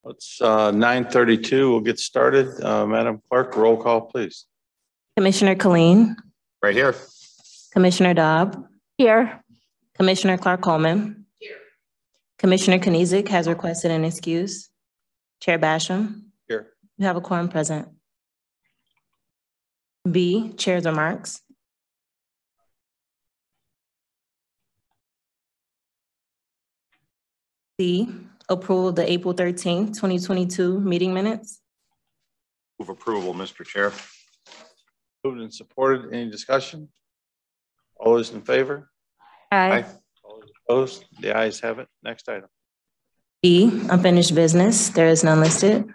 It's 9:32. We'll get started. Madam Clerk, roll call, please. Commissioner Killeen. Right here. Commissioner Dobb. Here. Commissioner Clark-Coleman. Here. Commissioner Kniezek has requested an excuse. Chair Basham. Here. You have a quorum present. B, Chair's remarks. C, approval of the April 13th, 2022 meeting minutes. Move approval, Mr. Chair. Moved and supported. Any discussion? All those in favor? Aye. All those opposed? The ayes have it. Next item. B, unfinished business. There is none listed.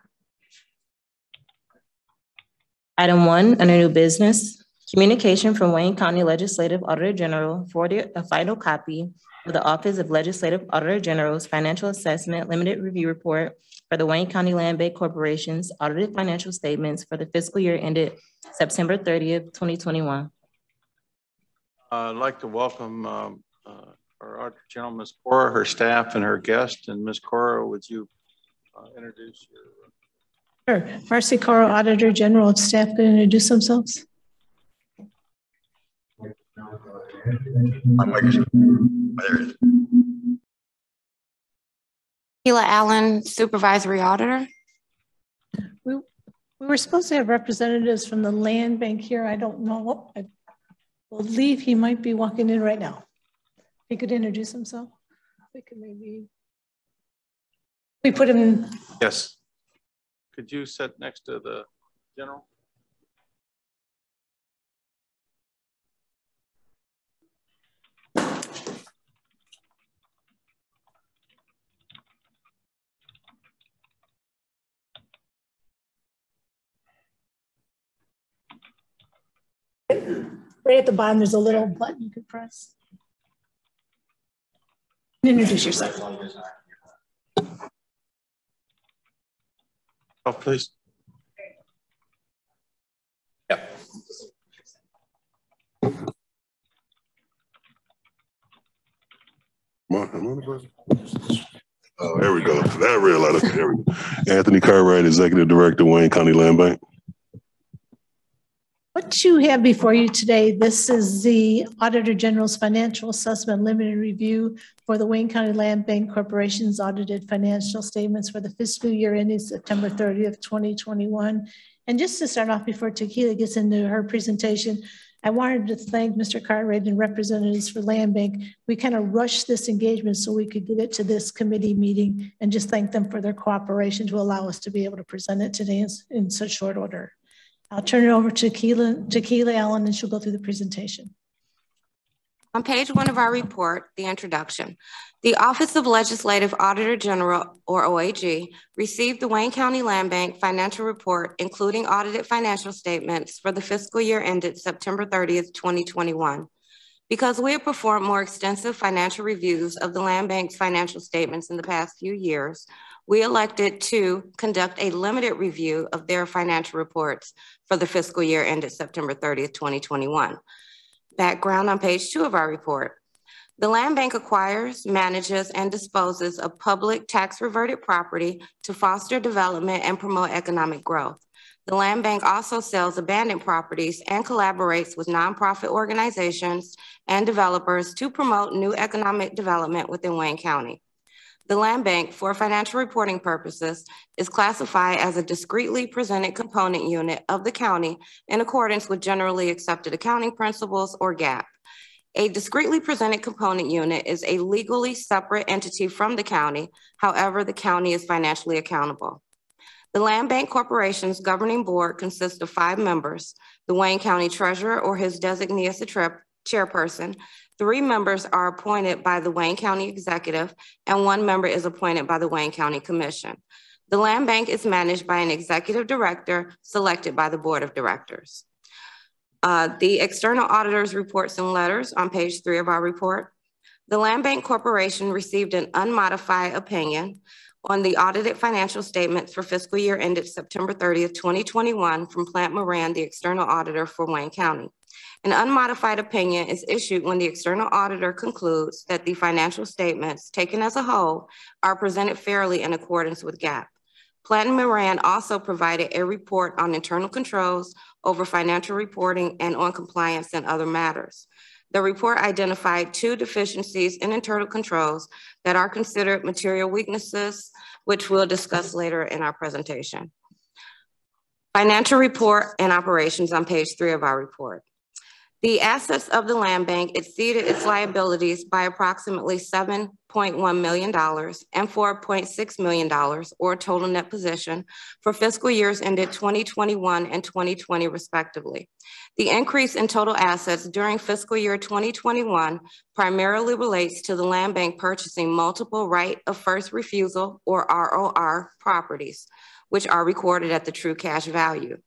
Item 1, under new business, communication from Wayne County Legislative Auditor General for a final copy of the Office of Legislative Auditor General's Financial Assessment Limited Review Report for the Wayne County Land Bank Corporation's audited financial statements for the fiscal year ended September 30th, 2021. I'd like to welcome our Auditor General, Ms. Cora, her staff, and her guest. And Ms. Cora, would you introduce your... Sure. Marcy Cora, Auditor General, and staff can introduce themselves. Sheila Allen, Supervisory Auditor. We were supposed to have representatives from the land bank here. I don't know. I believe he might be walking in right now. He could introduce himself. We could maybe put him. Yes. Could you sit next to the general? Right at the bottom, there's a little button you could press. Introduce yourself. Oh, please. Yeah. Oh, there we go. That real light. There we go. Anthony Cartwright, Executive Director, Wayne County Land Bank. What you have before you today, this is the Auditor General's Financial Assessment Limited Review for the Wayne County Land Bank Corporation's audited financial statements for the fiscal year ending September 30th, 2021. And just to start off before Tequila gets into her presentation, I wanted to thank Mr. Cartwright and representatives for Land Bank. We kind of rushed this engagement so we could get it to this committee meeting and just thank them for their cooperation to allow us to be able to present it today in such short order. I'll turn it over to Tequila Allen, and she'll go through the presentation. On page 1 of our report, the introduction, the Office of Legislative Auditor General, or OAG, received the Wayne County Land Bank financial report, including audited financial statements for the fiscal year ended September 30th, 2021. Because we have performed more extensive financial reviews of the Land Bank's financial statements in the past few years, we elected to conduct a limited review of their financial reports for the fiscal year ended September 30th, 2021. Background on page 2 of our report. The Land Bank acquires, manages, and disposes of public tax-reverted property to foster development and promote economic growth. The Land Bank also sells abandoned properties and collaborates with nonprofit organizations and developers to promote new economic development within Wayne County. The Land Bank, for financial reporting purposes, is classified as a discretely presented component unit of the county in accordance with generally accepted accounting principles, or GAAP. A discretely presented component unit is a legally separate entity from the county. However, the county is financially accountable. The Land Bank Corporation's governing board consists of 5 members, the Wayne County Treasurer or his designee as the chairperson. 3 members are appointed by the Wayne County Executive, and 1 member is appointed by the Wayne County Commission. The Land Bank is managed by an executive director selected by the board of directors. The external auditors' reports and letters on page 3 of our report. The Land Bank Corporation received an unmodified opinion on the audited financial statements for fiscal year ended September 30th, 2021 from Plant Moran, the external auditor for Wayne County. An unmodified opinion is issued when the external auditor concludes that the financial statements taken as a whole are presented fairly in accordance with GAAP. Platinum Moran also provided a report on internal controls over financial reporting and on compliance and other matters. The report identified 2 deficiencies in internal controls that are considered material weaknesses, which we'll discuss later in our presentation. Financial report and operations on page 3 of our report. The assets of the land bank exceeded its liabilities by approximately $7.1 million and $4.6 million, or a total net position, for fiscal years ended 2021 and 2020, respectively. The increase in total assets during fiscal year 2021 primarily relates to the land bank purchasing multiple right of first refusal, or ROR, properties, which are recorded at the true cash value.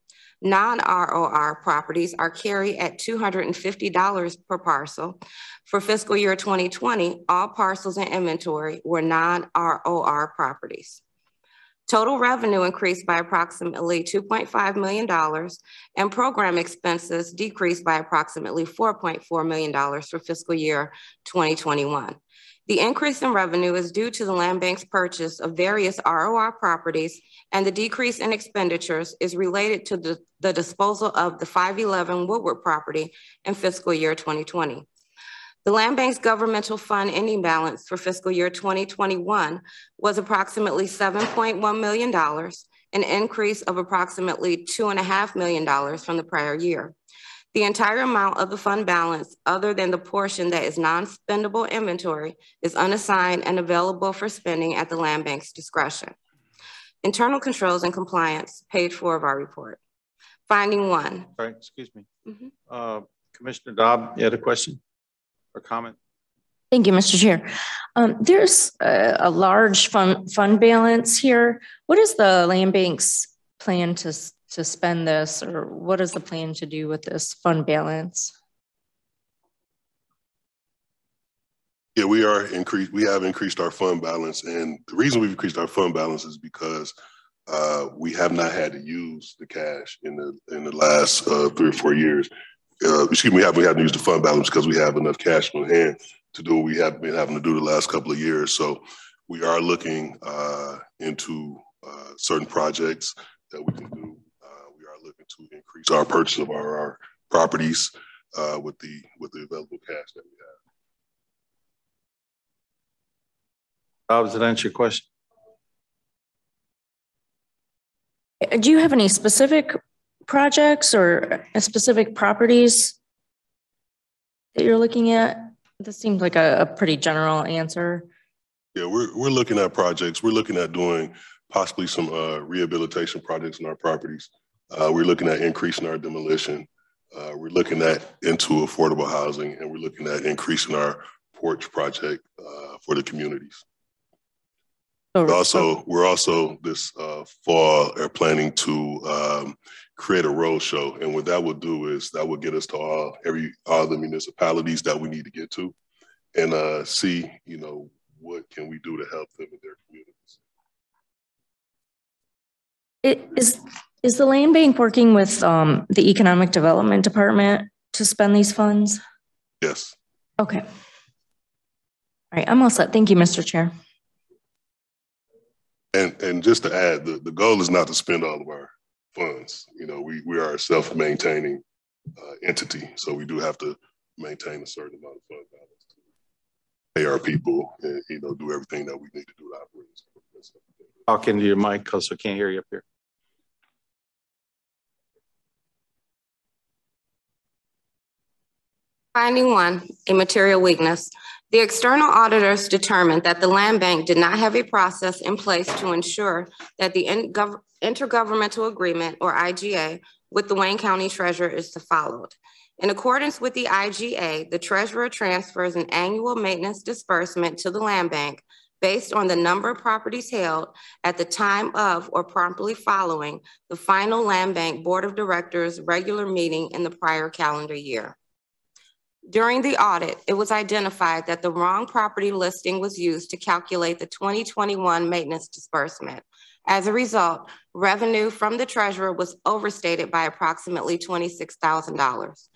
Non-ROR properties are carried at $250 per parcel. For fiscal year 2020, all parcels in inventory were non-ROR properties. Total revenue increased by approximately $2.5 million, and program expenses decreased by approximately $4.4 million for fiscal year 2021. The increase in revenue is due to the land bank's purchase of various ROR properties, and the decrease in expenditures is related to the disposal of the 511 Woodward property in fiscal year 2020. The land bank's governmental fund ending balance for fiscal year 2021 was approximately $7.1 million, an increase of approximately $2.5 million from the prior year. The entire amount of the fund balance, other than the portion that is non-spendable inventory, is unassigned and available for spending at the land bank's discretion. Internal controls and compliance, page 4 of our report. Finding 1. Sorry, excuse me. Commissioner Dobb, you had a question or comment? Thank you, Mr. Chair. There's a large fund balance here. What is the land bank's plan to spend this, or what is the plan to do with this fund balance? Yeah, we have increased our fund balance, and the reason we've increased our fund balance is because we have not had to use the cash in the last 3 or 4 years. We haven't had to use the fund balance because we have enough cash on hand to do what we have been having to do the last couple of years. So we are looking into certain projects that we can do. We are looking to increase our purchase of our properties with the available cash that we have. Does that answer your question? Do you have any specific projects or specific properties that you're looking at? This seems like a pretty general answer. Yeah, we're looking at projects. We're looking at doing possibly some rehabilitation projects in our properties. We're looking at increasing our demolition. We're looking into affordable housing, and we're looking at increasing our porch project for the communities. We're also this fall are planning to create a road show, and what that will do is that will get us to all the municipalities that we need to get to, and see what can we do to help them in their communities. Is the land bank working with the Economic Development Department to spend these funds? Yes. Okay. All right, I'm all set. Thank you, Mr. Chair. And just to add, the goal is not to spend all of our funds. We are a self-maintaining entity, so we do have to maintain a certain amount of fund balance to pay our people and do everything that we need to do to operate. Talk into your mic because I can't hear you up here. Finding 1, a material weakness. The external auditors determined that the land bank did not have a process in place to ensure that the intergovernmental agreement, or IGA, with the Wayne County Treasurer is followed. In accordance with the IGA, the Treasurer transfers an annual maintenance disbursement to the land bank based on the number of properties held at the time of or promptly following the final land bank Board of Directors regular meeting in the prior calendar year. During the audit, it was identified that the wrong property listing was used to calculate the 2021 maintenance disbursement. As a result, revenue from the Treasurer was overstated by approximately $26,000.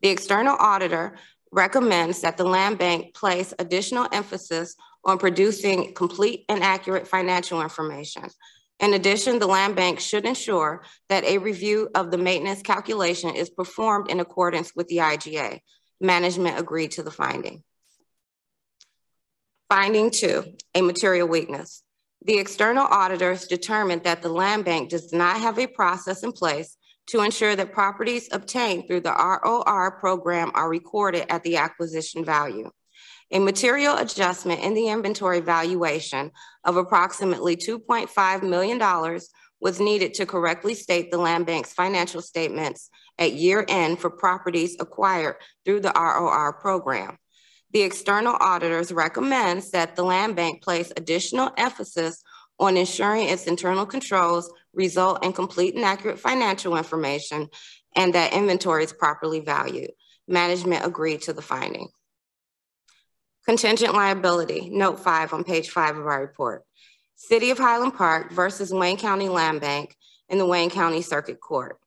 The external auditor recommends that the land bank place additional emphasis on producing complete and accurate financial information. In addition, the land bank should ensure that a review of the maintenance calculation is performed in accordance with the IGA. Management agreed to the finding. Finding 2, a material weakness. The external auditors determined that the land bank does not have a process in place to ensure that properties obtained through the ROR program are recorded at the acquisition value. A material adjustment in the inventory valuation of approximately $2.5 million was needed to correctly state the land bank's financial statements at year end for properties acquired through the ROR program. The external auditors recommends that the land bank place additional emphasis on ensuring its internal controls result in complete and accurate financial information and that inventory is properly valued. Management agreed to the finding. Contingent liability, note 5 on page 5 of our report. City of Highland Park versus Wayne County Land Bank in the Wayne County Circuit Court.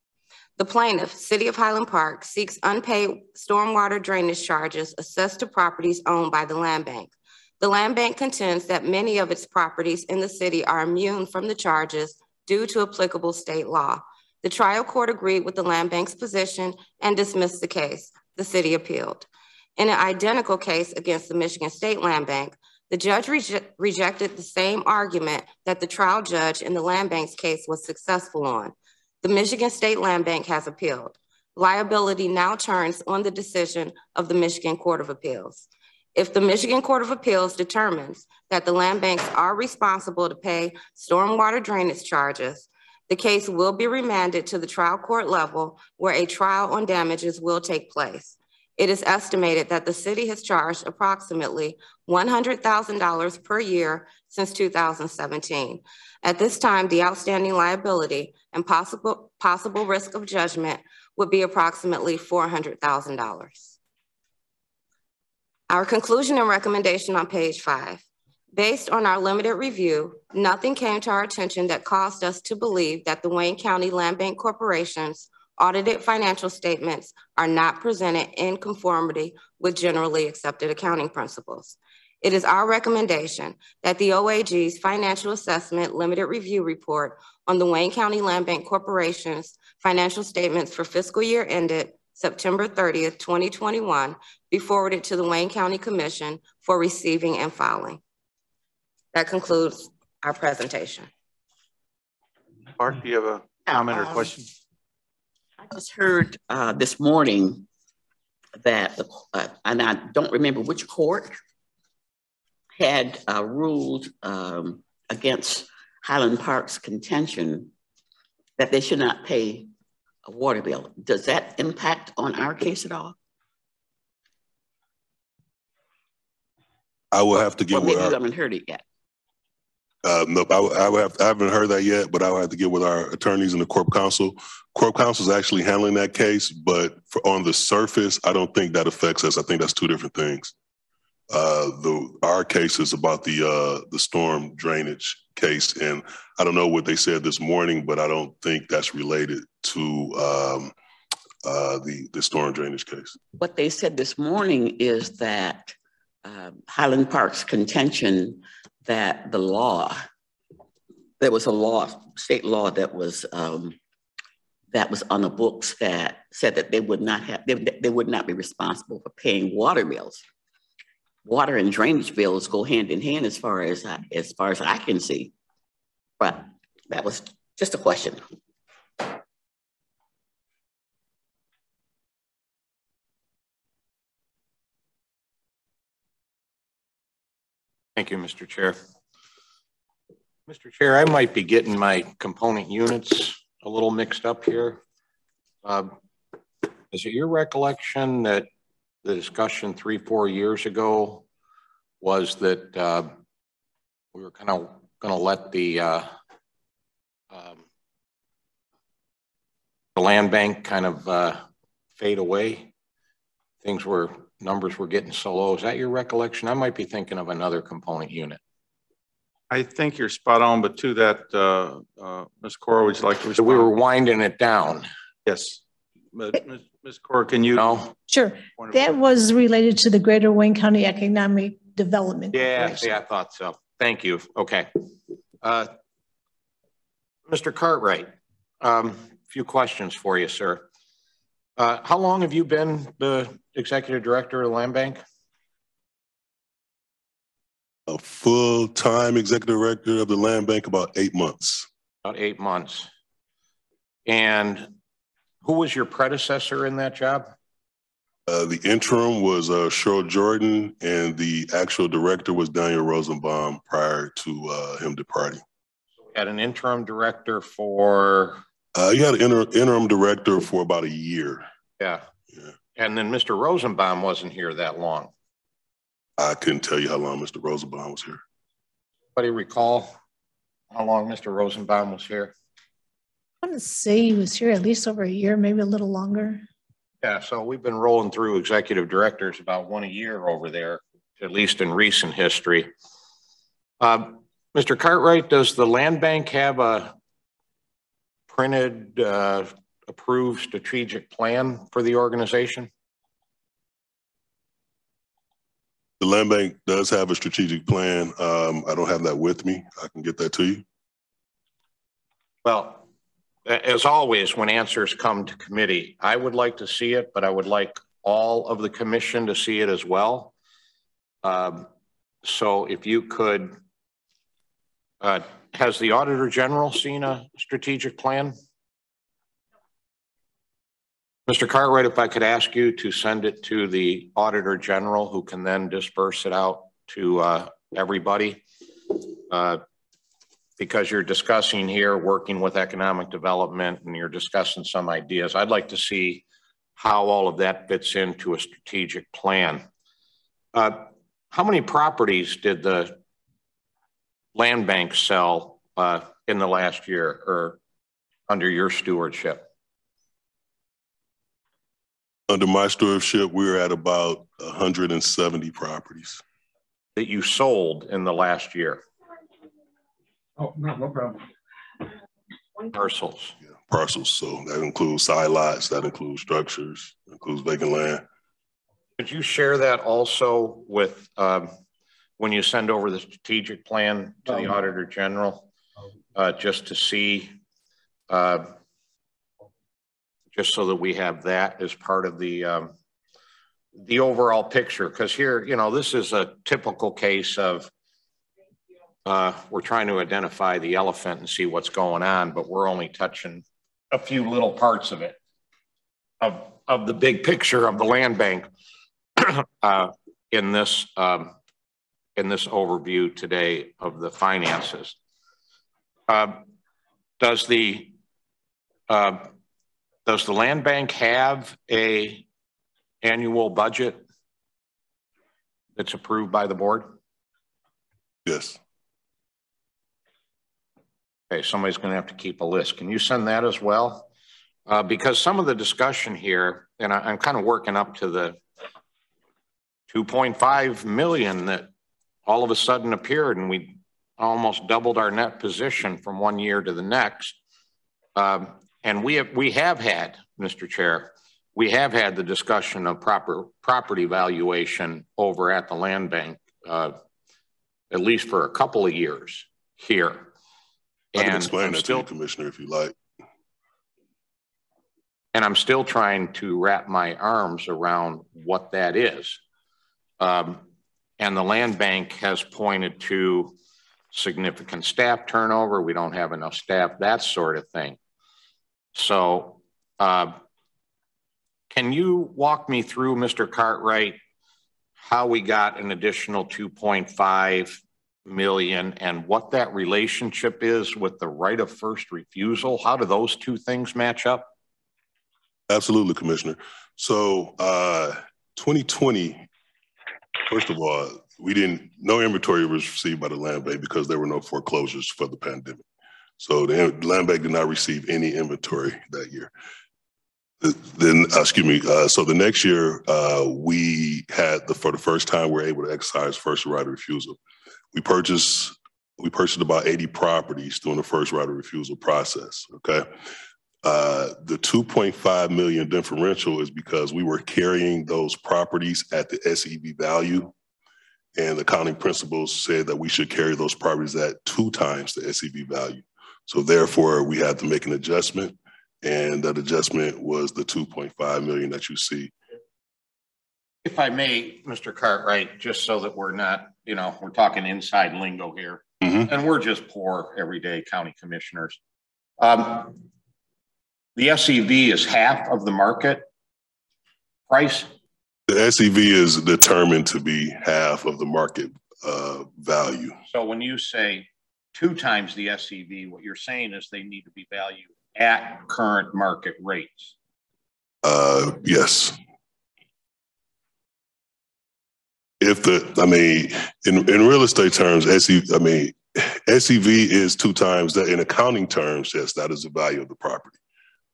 The plaintiff, City of Highland Park, seeks unpaid stormwater drainage charges assessed to properties owned by the land bank. The land bank contends that many of its properties in the city are immune from the charges due to applicable state law. The trial court agreed with the land bank's position and dismissed the case. The city appealed. In an identical case against the Michigan State Land Bank, the judge rejected the same argument that the trial judge in the land bank's case was successful on. The Michigan State Land Bank has appealed. Liability now turns on the decision of the Michigan Court of Appeals. If the Michigan Court of Appeals determines that the land banks are responsible to pay stormwater drainage charges, the case will be remanded to the trial court level where a trial on damages will take place. It is estimated that the city has charged approximately $100,000 per year since 2017. At this time, the outstanding liability and possible risk of judgment would be approximately $400,000. Our conclusion and recommendation on page 5. Based on our limited review, nothing came to our attention that caused us to believe that the Wayne County Land Bank Corporation's audited financial statements are not presented in conformity with generally accepted accounting principles. It is our recommendation that the OAG's Financial Assessment Limited Review Report on the Wayne County Land Bank Corporation's financial statements for fiscal year ended September 30th, 2021, be forwarded to the Wayne County Commission for receiving and filing. That concludes our presentation. Bart, do you have a comment or question? I just heard this morning that, and I don't remember which court had ruled against Highland Park's contention that they should not pay a water bill. Does that impact on our case at all? I will have to get with you haven't heard it yet. No, I haven't heard that yet, but I will have to get with our attorneys in the Corp Counsel. Corp Counsel is actually handling that case, but on the surface, I don't think that affects us. I think that's two different things. Our case is about the storm drainage case, and I don't know what they said this morning, but I don't think that's related to the storm drainage case. What they said this morning is that Highland Park's contention that the law, there was a law, state law that was on the books that said that they would not have, they would not be responsible for paying water bills. Water and drainage bills go hand in hand as far as I can see. But that was just a question. Thank you, Mr. Chair. Mr. Chair, I might be getting my component units a little mixed up here. Is it your recollection that the discussion 3-4 years ago was that we were kind of going to let the land bank kind of fade away? Numbers were getting so low. Is that your recollection? I might be thinking of another component unit. I think you're spot on, but to that, Ms. Cora, would you like to respond? So we were winding it down. Yes. Ms. Cora, can you? No. Sure. That was related to the Greater Wayne County Economic Development Corporation. Yeah, I thought so. Thank you. Okay. Mr. Cartwright, a few questions for you, sir. How long have you been the executive director of the Land Bank? A full-time executive director of the Land Bank, about 8 months. About 8 months. And who was your predecessor in that job? The interim was Cheryl Jordan, and the actual director was Daniel Rosenbaum prior to him departing. So we had an interim director for? You had an interim director for about a year. Yeah. And then Mr. Rosenbaum wasn't here that long. I couldn't tell you how long Mr. Rosenbaum was here. Anybody recall how long Mr. Rosenbaum was here? I want to say he was here at least over a year, maybe a little longer. Yeah, so we've been rolling through executive directors about one a year over there, at least in recent history. Mr. Cartwright, does the Land Bank have a printed, approved strategic plan for the organization? The Land Bank does have a strategic plan. I don't have that with me. I can get that to you. Well, as always, when answers come to committee, I would like to see it, but I would like all of the commission to see it as well. So if you could, has the Auditor General seen a strategic plan? Mr. Cartwright, if I could ask you to send it to the Auditor General, who can then disperse it out to everybody. Because you're discussing here working with economic development and you're discussing some ideas. I'd like to see how all of that fits into a strategic plan. How many properties did the Land Bank sell in the last year or under your stewardship? Under my stewardship, we're at about 170 properties. That you sold in the last year? Oh, no problem. Parcels. Yeah, parcels. So that includes side lots, that includes structures, includes vacant land. Could you share that also with when you send over the strategic plan to the Auditor General, just to see, just so that we have that as part of the overall picture? Because here, you know, this is a typical case of we're trying to identify the elephant and see what's going on, but we're only touching a few little parts of it, of the big picture of the Land Bank in this overview today of the finances. Does the Land Bank have a annual budget that's approved by the board? Yes. Okay, somebody's going to have to keep a list. Can you send that as well? Because some of the discussion here, and I'm kind of working up to the 2.5 million that all of a sudden appeared, and we almost doubled our net position from one year to the next. And we have had, Mr. Chair, we have had the discussion of property valuation over at the Land Bank, at least for a couple of years here. I can explain that to you, Commissioner, if you like. And I'm still trying to wrap my arms around what that is. And the Land Bank has pointed to significant staff turnover. We don't have enough staff, that sort of thing. So can you walk me through, Mr. Cartwright, how we got an additional 2.5 million and what that relationship is with the right of first refusal? How do those two things match up? Absolutely, Commissioner. So 2020, first of all, no inventory was received by the Land Bank because there were no foreclosures for the pandemic. So the Land Bank did not receive any inventory that year. Then, so the next year, we had, for the first time, we were able to exercise first right of refusal. We purchased about 80 properties during the first right of refusal process, okay? The 2.5 million differential is because we were carrying those properties at the SEV value, and the accounting principles said that we should carry those properties at 2 times the SEV value. So therefore, we had to make an adjustment, and that adjustment was the 2.5 million that you see. If I may, Mr. Cartwright, just so that we're not, you know, we're talking inside lingo here, and we're just poor everyday county commissioners. The SEV is half of the market price. The SEV is determined to be half of the market value. So when you say 2 times the SEV, what you're saying is they need to be valued at current market rates. Yes. If in real estate terms, SEV is 2 times that. In accounting terms, yes, that is the value of the property.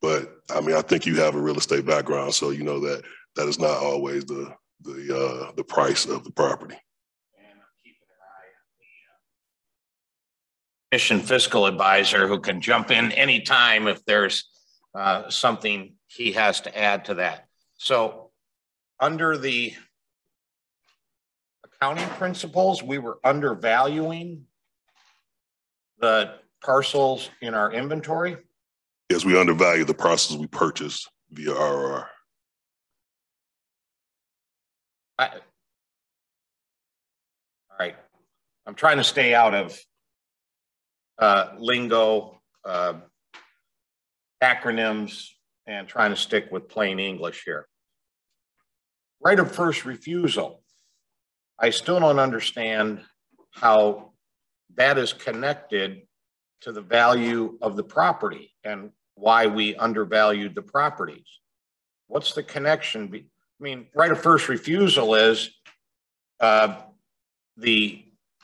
But I think you have a real estate background, so you know that that is not always the price of the property. And I'm keeping an eye on the mission fiscal advisor, who can jump in anytime if there's something he has to add to that. So under the accounting principles, we were undervaluing the parcels in our inventory. Yes, we undervalue the parcels we purchased via ROR. All right. I'm trying to stay out of lingo, acronyms, and trying to stick with plain English here. Right of first refusal. I still don't understand how that is connected to the value of the property and why we undervalued the properties. What's the connection? Right of first refusal is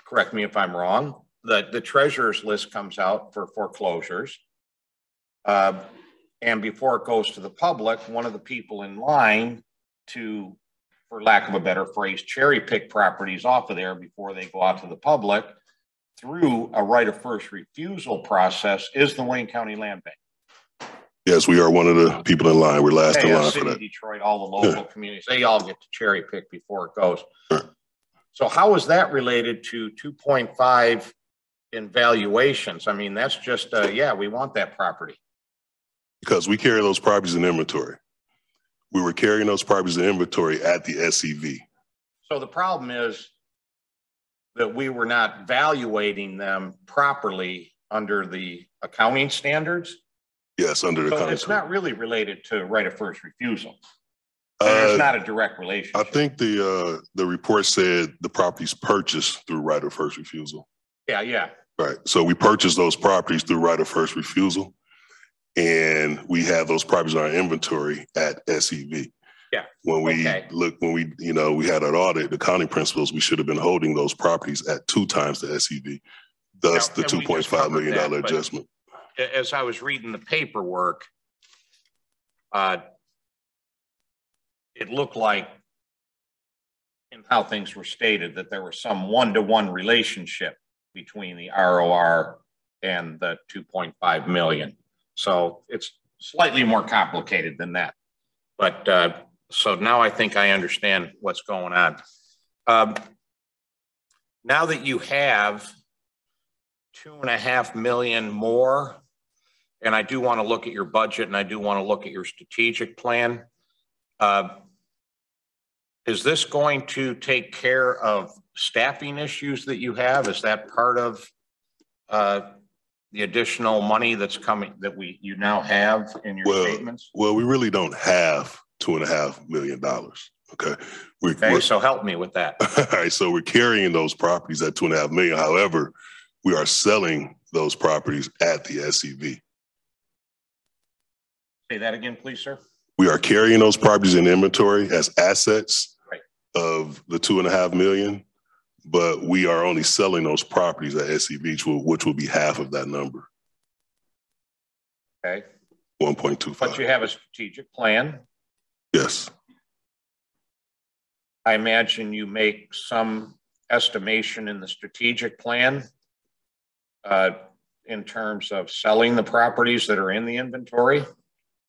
correct me if I'm wrong, the treasurer's list comes out for foreclosures. And before it goes to the public, one of the people in line to, for lack of a better phrase, cherry pick properties off of there before they go out to the public through a right of first refusal process is the Wayne County Land Bank. Yes, we are one of the people in line. We're last in line for that. Detroit, all the local communities, they all get to cherry pick before it goes. So how is that related to 2.5 in valuations? That's just, yeah, we want that property. Because we carry those properties in inventory. We were carrying those properties in inventory at the SEV. So the problem is that we were not valuating them properly under the accounting standards. Yes, under the accounting. So it's not really related to right of first refusal. There's not a direct relationship. I think the report said the properties purchased through right of first refusal. Yeah. Right. So we purchased those properties through right of first refusal, and we have those properties in our inventory at SEV. Yeah. When we we had an audit, the accounting principles, we should have been holding those properties at 2 times the SEV, thus the $2.5 million adjustment. As I was reading the paperwork, it looked like, in how things were stated, that there was some one-to-one relationship between the ROR and the 2.5 million. So it's slightly more complicated than that. But so now I think I understand what's going on. Now that you have $2.5 million more, and I do want to look at your budget and I do want to look at your strategic plan, is this going to take care of staffing issues that you have? Is that part of the additional money that's coming that you now have in your statements? Well, we really don't have $2.5 million. Okay. Okay, so help me with that. All right. So we're carrying those properties at $2.5 million. However, we are selling those properties at the SEV. Say that again, please, sir. We are carrying those properties in inventory as assets of the $2.5 million, but we are only selling those properties at SEV, which will be half of that number. Okay. 1.25. But you have a strategic plan. Yes. I imagine you make some estimation in the strategic plan in terms of selling the properties that are in the inventory.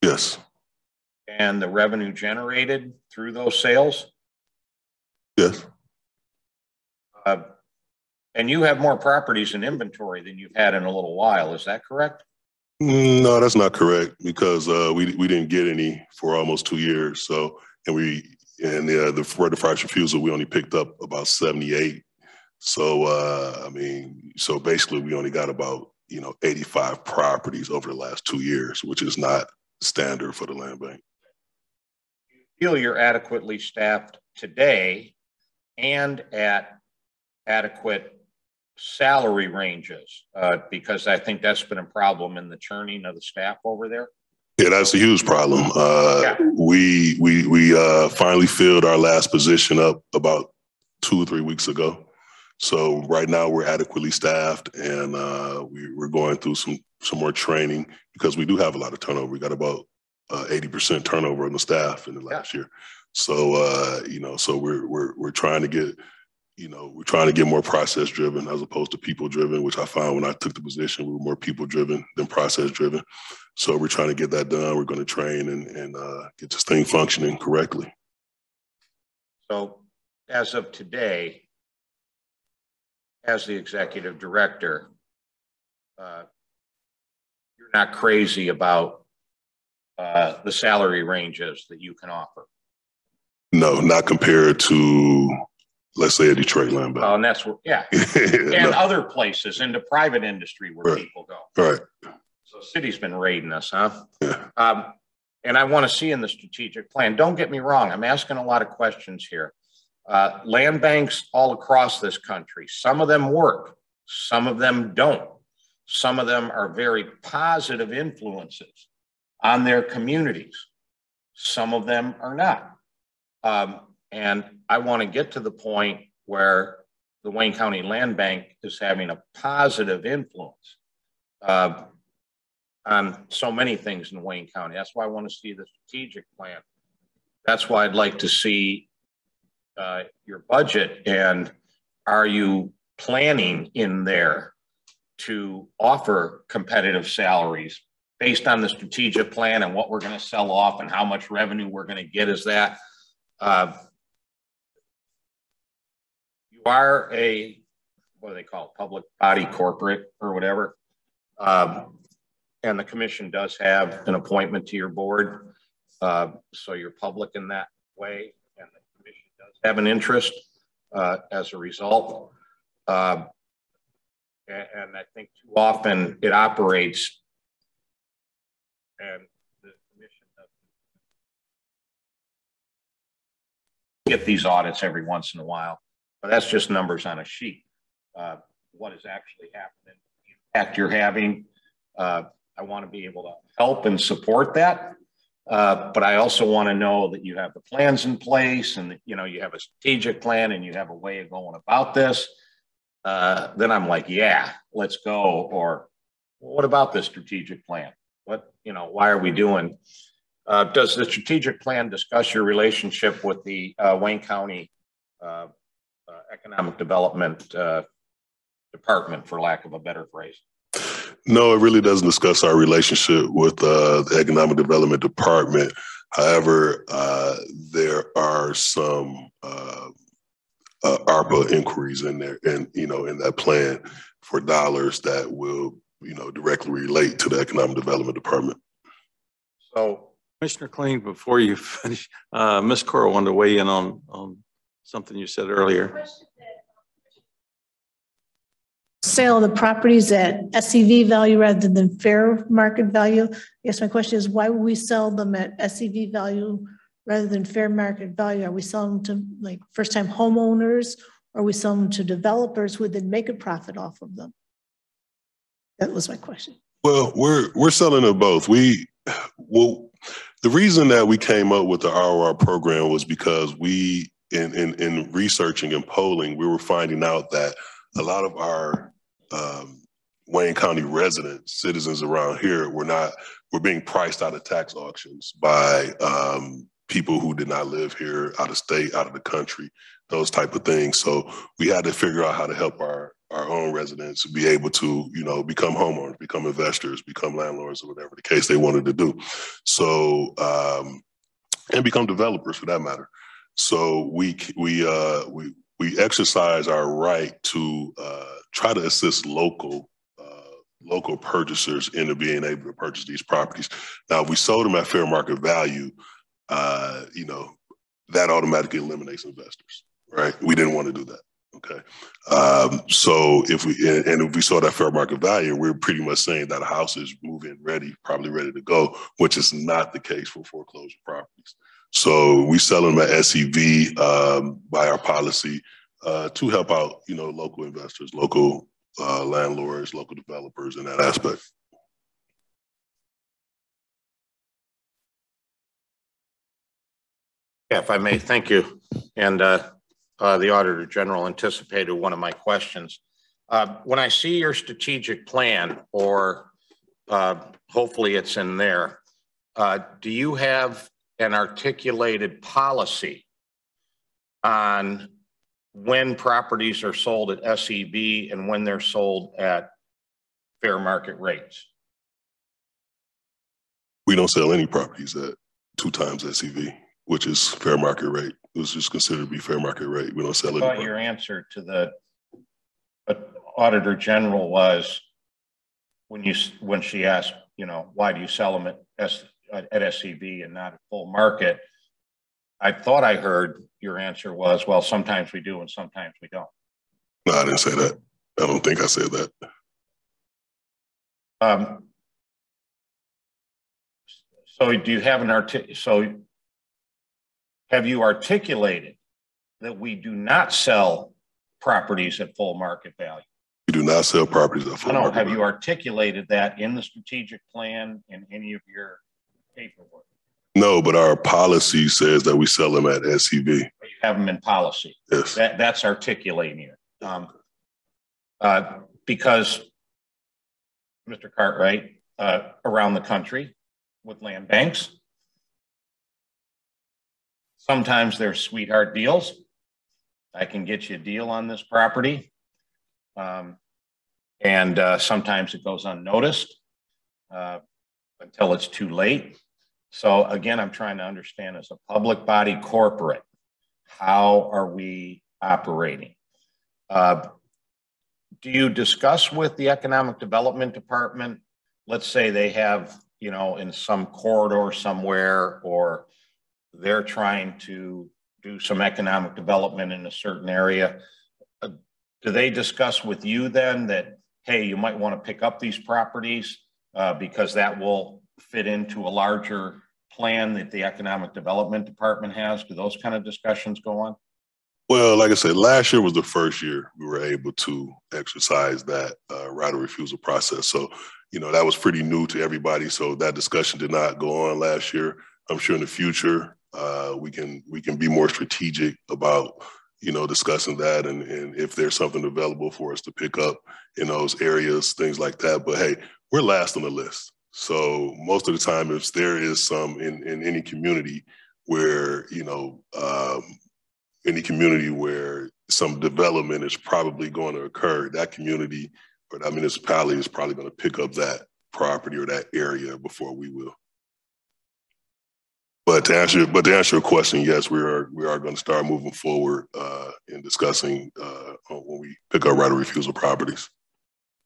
Yes. And the revenue generated through those sales. Yes. And you have more properties in inventory than you've had in a little while. Is that correct? No, that's not correct because we didn't get any for almost 2 years. So, and the right of first refusal, we only picked up about 78. So, I mean, so basically we only got about, 85 properties over the last 2 years, which is not standard for the land bank. You feel you're adequately staffed today and at adequate salary ranges, because I think that's been a problem in the churning of the staff over there. Yeah, that's a huge problem. We finally filled our last position up about 2 or 3 weeks ago. So right now we're adequately staffed, and we're going through some more training because we do have a lot of turnover. We got about 80% turnover in the staff in the last year. So so we're trying to get. We're trying to get more process driven as opposed to people driven, which I found when I took the position, we were more people driven than process driven. So we're trying to get that done. We're going to train and get this thing functioning correctly. So as of today, as the executive director, you're not crazy about the salary ranges that you can offer? No, not compared to, let's say, a Detroit land bank. Oh, and that's where, and other places into private industry where people go. Right. So city's been raiding us, huh? Yeah. And I want to see in the strategic plan, don't get me wrong, I'm asking a lot of questions here. Land banks all across this country, some of them work, some of them don't. Some of them are very positive influences on their communities. Some of them are not. And I want to get to the point where the Wayne County Land Bank is having a positive influence on so many things in Wayne County. That's why I want to see the strategic plan. That's why I'd like to see your budget, and are you planning in there to offer competitive salaries based on the strategic plan and what we're going to sell off and how much revenue we're going to get? Is that you are a, what do they call it, public body corporate or whatever, and the commission does have an appointment to your board, so you're public in that way, and the commission does have an interest as a result. And I think too often it operates, and the commission doesn't get these audits every once in a while, but that's just numbers on a sheet. What is actually happening, the impact you're having. I want to be able to help and support that. But I also want to know that you have the plans in place, and that, you have a strategic plan and you have a way of going about this. Then I'm like, yeah, let's go. Or well, what about this strategic plan? What, why are we doing? Does the strategic plan discuss your relationship with the Wayne County Economic Development Department, for lack of a better phrase? No, it really doesn't discuss our relationship with the Economic Development Department. However, there are some ARPA inquiries in there, and in that plan for dollars that will directly relate to the Economic Development Department. So, Commissioner Kling, before you finish, Ms. Cora wanted to weigh in on something you said earlier. Sale of the properties at SEV value rather than fair market value. I guess my question is, why would we sell them at SEV value rather than fair market value? Are we selling them to first-time homeowners, or are we selling them to developers who would then make a profit off of them? That was my question. Well, we're selling them both. The reason that we came up with the ROR program was because we, in researching and polling, we were finding out that a lot of our Wayne County residents, citizens around here, were being priced out of tax auctions by people who did not live here, out of state, out of the country, those type of things. So we had to figure out how to help our own residents be able to, become homeowners, become investors, become landlords, or whatever the case they wanted to do. So, and become developers for that matter. So we we exercise our right to try to assist local purchasers into being able to purchase these properties. Now, if we sold them at fair market value, you know, that automatically eliminates investors, right? We didn't want to do that. Okay. So if we saw that fair market value, we're pretty much saying that a house is move-in ready, probably ready to go, which is not the case for foreclosure properties. So we sell them at SEV by our policy to help out, you know, local investors, local landlords, local developers in that aspect. Yeah, if I may, thank you. And the Auditor General anticipated one of my questions. When I see your strategic plan, or hopefully it's in there, do you have an articulated policy on when properties are sold at SEV and when they're sold at fair market rates? We don't sell any properties at 2 times SEV, which is fair market rate. It was just considered to be fair market rate. We don't sell any. I thought your answer to the Auditor General was when she asked, you know, why do you sell them at SEV and not at full market? I thought I heard your answer was, well, sometimes we do and sometimes we don't. No, I didn't say that. I don't think I said that. So do you have have you articulated that we do not sell properties at full market value? We do not sell properties at full market value. Have you articulated that in the strategic plan in any of your paperwork? No, but our policy says that we sell them at SEV. But you have them in policy. Yes. That's articulating it. Because, Mr. Cartwright, around the country with land banks, sometimes they're sweetheart deals. I can get you a deal on this property. And sometimes it goes unnoticed until it's too late. So again, I'm trying to understand, as a public body corporate, how are we operating? Do you discuss with the Economic Development Department, let's say they have, you know, in some corridor somewhere, or they're trying to do some economic development in a certain area, do they discuss with you then that, hey, you might want to pick up these properties because that will fit into a larger plan that the Economic Development Department has? Do those kind of discussions go on? Well, like I said, last year was the first year we were able to exercise that right of refusal process. So, you know, that was pretty new to everybody. So that discussion did not go on last year. I'm sure in the future we can be more strategic about, you know, discussing that, and if there's something available for us to pick up in those areas, things like that. But hey, we're last on the list. So most of the time, if there is some in any community where, you know, any community where some development is probably going to occur, that community or that municipality is probably going to pick up that property or that area before we will. But to answer your question, yes, we are going to start moving forward in discussing when we pick up right of refusal properties.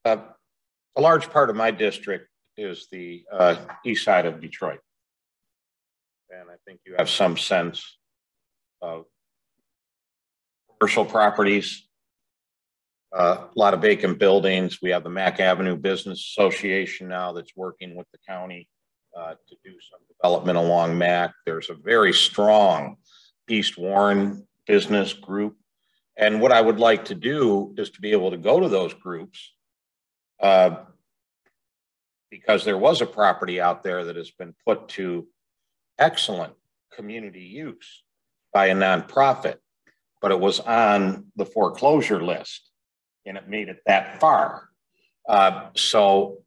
A large part of my district is the east side of Detroit, and I think you have some sense of commercial properties, a lot of vacant buildings. We have the Mack Avenue Business Association now that's working with the county to do some development along Mack. There's a very strong East Warren business group. And what I would like to do is to be able to go to those groups because there was a property out there that has been put to excellent community use by a nonprofit, but it was on the foreclosure list and it made it that far. So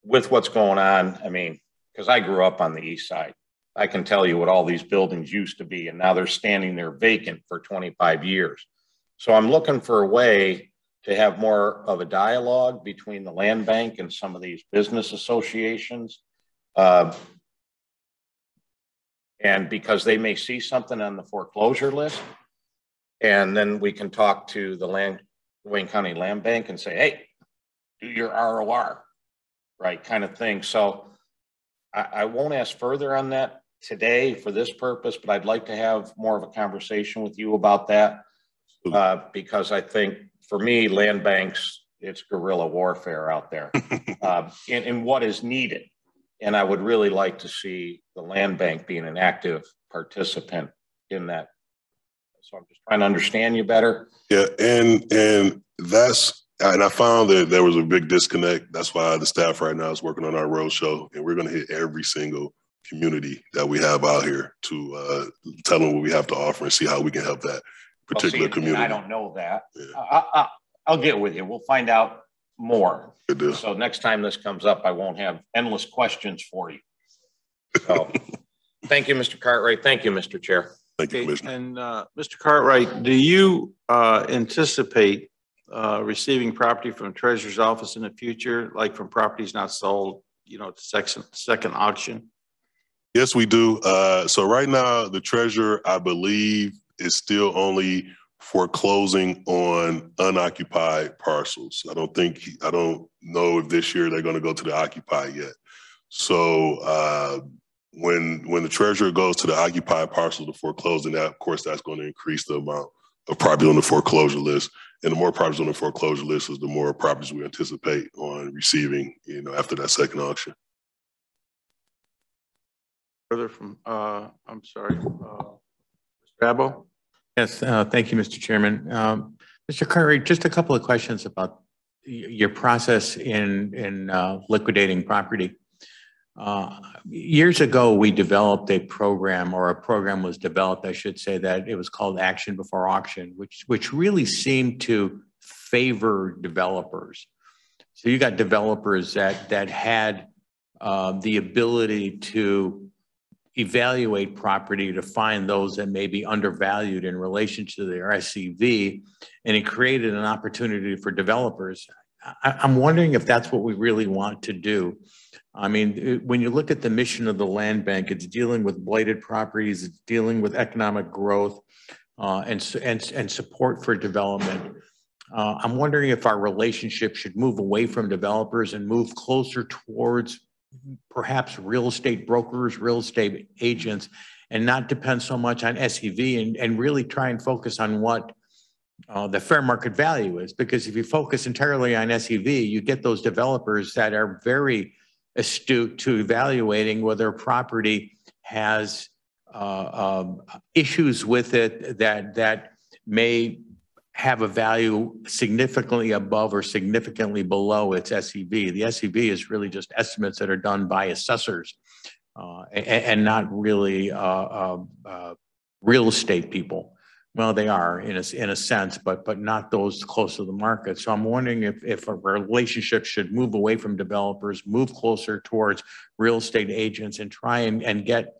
with what's going on, I mean, because I grew up on the east side, I can tell you what all these buildings used to be, and now they're standing there vacant for 25 years. So I'm looking for a way to have more of a dialogue between the land bank and some of these business associations. And because they may see something on the foreclosure list And then we can talk to the Wayne County Land Bank and say, hey, do your ROR, right, kind of thing. So I won't ask further on that today for this purpose, but I'd like to have more of a conversation with you about that because I think for me, land banks, it's guerrilla warfare out there in what is needed. And I would really like to see the land bank being an active participant in that. So I'm just trying to understand you better. Yeah, and I found that there was a big disconnect. That's why the staff right now is working on our roadshow, and we're going to hit every single community that we have out here to tell them what we have to offer and see how we can help that particular community. I don't know that. Yeah. I'll get with you. We'll find out more. Good deal. So next time this comes up, I won't have endless questions for you. So thank you, Mr. Cartwright. Thank you, Mr. Chair. Thank you, Commissioner. And Mr. Cartwright, do you anticipate receiving property from Treasurer's Office in the future, like from properties not sold, to second auction? Yes, we do. So right now, the Treasurer, I believe, is still only foreclosing on unoccupied parcels. I don't know if this year they're going to go to the occupied yet. So when the Treasurer goes to the occupied parcel to foreclose, and that, of course, that's going to increase the amount of property on the foreclosure list. And the more properties on the foreclosure list is the more properties we anticipate on receiving, after that second auction. Further from, I'm sorry, Mr. Abbo? Yes, thank you, Mr. Chairman. Mr. Cartwright, just a couple of questions about your process in liquidating property. Years ago, we developed a program, or a program was developed, I should say, that it was called Action Before Auction, which really seemed to favor developers. So you got developers that had the ability to evaluate property to find those that may be undervalued in relation to their SCV, and it created an opportunity for developers. I'm wondering if that's what we really want to do. I mean, when you look at the mission of the land bank, it's dealing with blighted properties, it's dealing with economic growth and support for development. I'm wondering if our relationship should move away from developers and move closer towards perhaps real estate brokers, real estate agents, and not depend so much on SEV and really try and focus on what the fair market value is. Because if you focus entirely on SEV, you get those developers that are very astute to evaluating whether a property has issues with it that may have a value significantly above or significantly below its SEV. The SEV is really just estimates that are done by assessors and not really real estate people. Well, they are in a sense, but not those close to the market. So I'm wondering if a relationship should move away from developers, move closer towards real estate agents, and try and get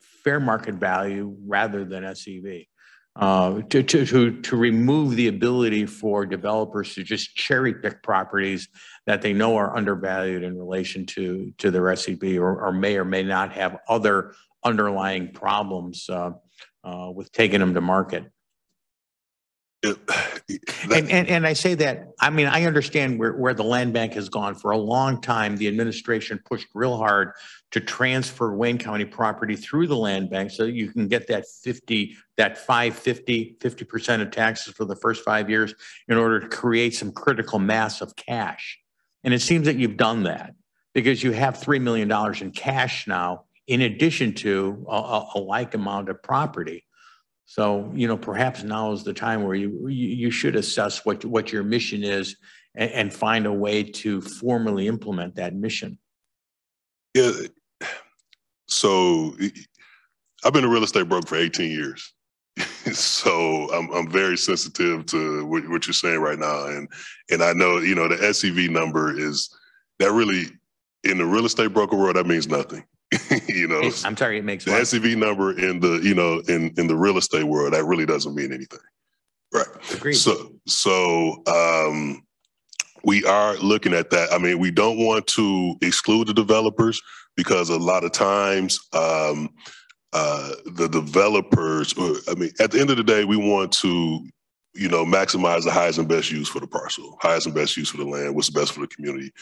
fair market value rather than SEV. To remove the ability for developers to just cherry pick properties that they know are undervalued in relation to their SCB or may not have other underlying problems with taking them to market. And I say that, I mean, I understand where the land bank has gone. For a long time, the administration pushed real hard to transfer Wayne County property through the land bank so you can get that 50% of taxes for the first 5 years in order to create some critical mass of cash. And it seems that you've done that because you have $3 million in cash now, in addition to a like amount of property. So, perhaps now is the time where you should assess what your mission is and find a way to formally implement that mission. Yeah. So I've been a real estate broker for 18 years. So I'm very sensitive to what you're saying right now. And I know, the SEV number is that really, in the real estate broker world, that means nothing. I'm sorry, it makes the sense. SEV number in the, in the real estate world, that really doesn't mean anything. Right. Agreed. So we are looking at that. I mean, we don't want to exclude the developers because a lot of times the developers, I mean, at the end of the day, we want to, you know, maximize the highest and best use for the parcel, highest and best use for the land, what's best for the community.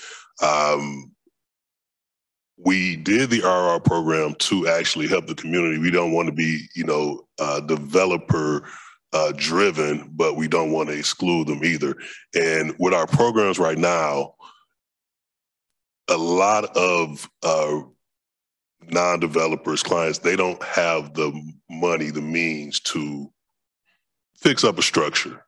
We did the RR program to actually help the community. We don't want to be, you know, developer driven, but we don't want to exclude them either. And with our programs right now, a lot of non-developers, clients, they don't have the money, the means to fix up a structure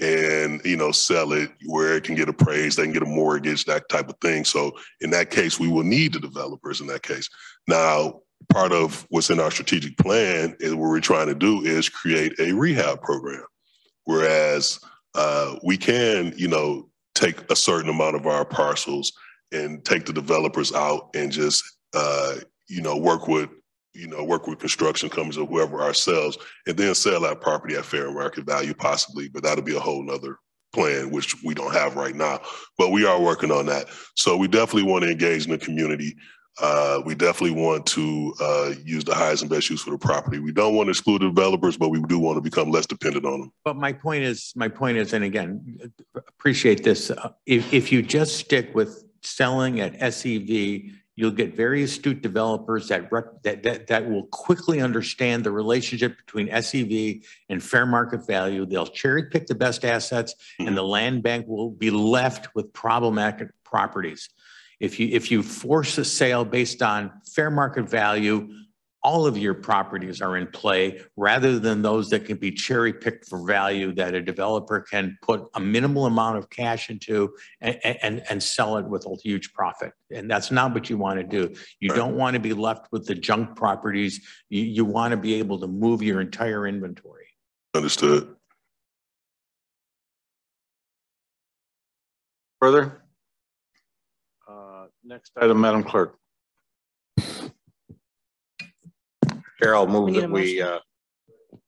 and, you know, sell it where it can get appraised, they can get a mortgage, that type of thing. So in that case, we will need the developers in that case. Now, part of what's in our strategic plan is what we're trying to do is create a rehab program. Whereas we can, you know, take a certain amount of our parcels and take the developers out and just, you know, work with construction companies or whoever ourselves, and then sell that property at fair market value possibly, but that'll be a whole nother plan, which we don't have right now, but we are working on that. So we definitely want to engage in the community. We definitely want to use the highest and best use for the property. We don't want to exclude the developers, but we do want to become less dependent on them. But my point is, and again, appreciate this. If you just stick with selling at SEV, you'll get very astute developers that will quickly understand the relationship between SEV and fair market value. They'll cherry pick the best assets, and the land bank will be left with problematic properties. If you force a sale based on fair market value, all of your properties are in play rather than those that can be cherry picked for value that a developer can put a minimal amount of cash into and sell it with a huge profit. And that's not what you want to do. You don't want to be left with the junk properties. You want to be able to move your entire inventory. Understood. Further? Next item, Madam Clerk. Chair, I'll move that we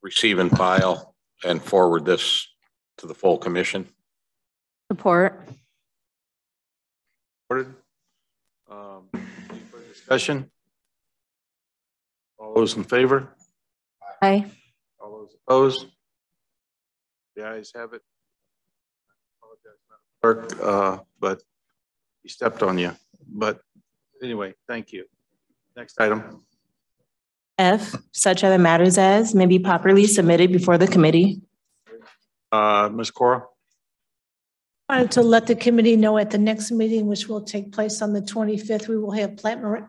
receive and file and forward this to the full commission. Support. Supported. Any further discussion? All those in favor? Aye. All those opposed? The ayes have it. Clerk, but he stepped on you. But anyway, thank you. Next item. F, such other matters as may be properly submitted before the committee. Ms. Cora? I wanted to let the committee know at the next meeting, which will take place on the 25th, we will have Plant Moran.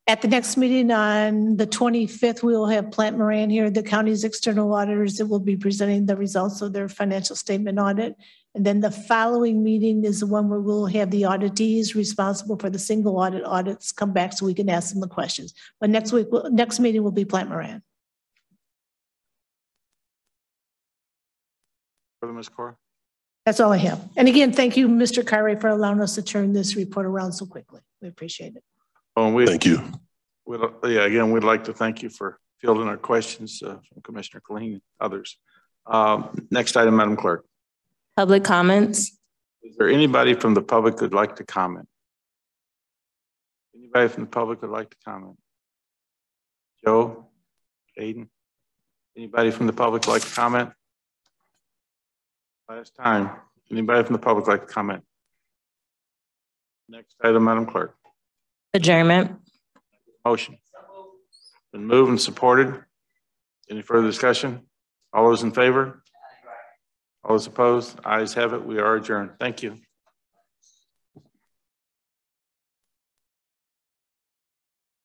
At the next meeting on the 25th, we will have Plant Moran here, the county's external auditors that will be presenting the results of their financial statement audit. And then the following meeting is the one where we'll have the auditees responsible for the single audits come back so we can ask them the questions. But next meeting will be Plant Moran. Further, Ms. Cora? That's all I have. And again, thank you, Mr. Carey, for allowing us to turn this report around so quickly. We appreciate it. Thank you. Again, we'd like to thank you for fielding our questions from Commissioner Killeen and others. Next item, Madam Clerk. Public comments. Is there anybody from the public who'd like to comment? Anybody from the public would like to comment? Joe? Aiden? Anybody from the public like to comment? Last time. Anybody from the public like to comment? Next item, Madam Clerk. Adjournment. Motion. Been moved and supported. Any further discussion? All those in favor? All those opposed? Ayes have it. We are adjourned. Thank you.